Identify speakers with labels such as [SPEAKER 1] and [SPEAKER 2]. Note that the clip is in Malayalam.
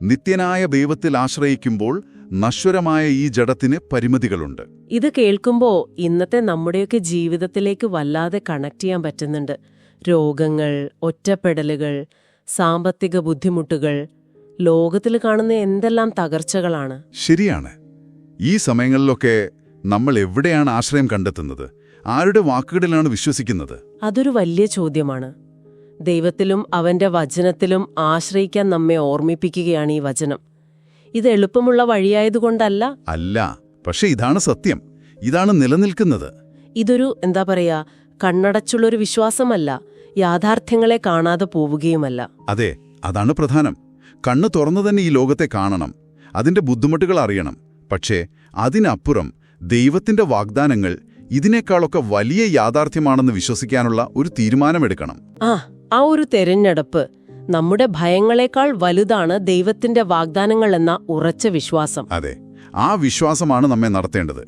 [SPEAKER 1] നിത്യനായ ദൈവത്തിൽ ആശ്രയിക്കുമ്പോൾ നശ്വരമായ ഈ ജഡത്തിന് പരിമിതികളുണ്ട്.
[SPEAKER 2] ഇത് കേൾക്കുമ്പോ ഇന്നത്തെ നമ്മുടെയൊക്കെ ജീവിതത്തിലേക്ക് വല്ലാതെ കണക്ട് ചെയ്യാൻ പറ്റുന്നുണ്ട്. രോഗങ്ങൾ, ഒറ്റപ്പെടലുകൾ, സാമ്പത്തിക ബുദ്ധിമുട്ടുകൾ, ലോകത്തിൽ കാണുന്ന എന്തെല്ലാം തകർച്ചകളാണ്.
[SPEAKER 1] ശരിയാണ്. ഈ സമയങ്ങളിലൊക്കെ നമ്മൾ എവിടെയാണ് ആശ്രയം കണ്ടെത്തുന്നത്? ആരുടെ വാക്കുകളിലാണ് വിശ്വസിക്കുന്നത്?
[SPEAKER 2] അതൊരു വലിയ ചോദ്യമാണ്. ദൈവത്തിലും അവന്റെ വചനത്തിലും ആശ്രയിക്കാൻ നമ്മെ ഓർമ്മിപ്പിക്കുകയാണ് ഈ വചനം. ഇത് എളുപ്പമുള്ള വഴിയായതുകൊണ്ടല്ല.
[SPEAKER 1] അല്ല, പക്ഷെ ഇതാണ് സത്യം. ഇതാണ് നിലനിൽക്കുന്നത്.
[SPEAKER 2] ഇതൊരു എന്താ പറയാ, കണ്ണടച്ചുള്ളൊരു വിശ്വാസമല്ല, യാഥാർത്ഥ്യങ്ങളെ കാണാതെ പോവുകയുമല്ല.
[SPEAKER 1] അതെ, അതാണ് പ്രധാനം. കണ്ണ് തുറന്നു തന്നെ ഈ ലോകത്തെ കാണണം, അതിന്റെ ബുദ്ധിമുട്ടുകൾ അറിയണം. പക്ഷേ അതിനപ്പുറം ദൈവത്തിന്റെ വാഗ്ദാനങ്ങൾ ഇതിനേക്കാളൊക്കെ വലിയ യാഥാർത്ഥ്യമാണെന്ന് വിശ്വസിക്കാനുള്ള ഒരു തീരുമാനമെടുക്കണം.
[SPEAKER 2] ആ ഒരു തെരഞ്ഞെടുപ്പ്, നമ്മുടെ ഭയങ്ങളെക്കാൾ വലുതാണ് ദൈവത്തിന്റെ വാഗ്ദാനങ്ങൾ എന്ന ഉറച്ച വിശ്വാസം.
[SPEAKER 1] അതെ, ആ വിശ്വാസമാണ് നമ്മെ നടത്തേണ്ടത്.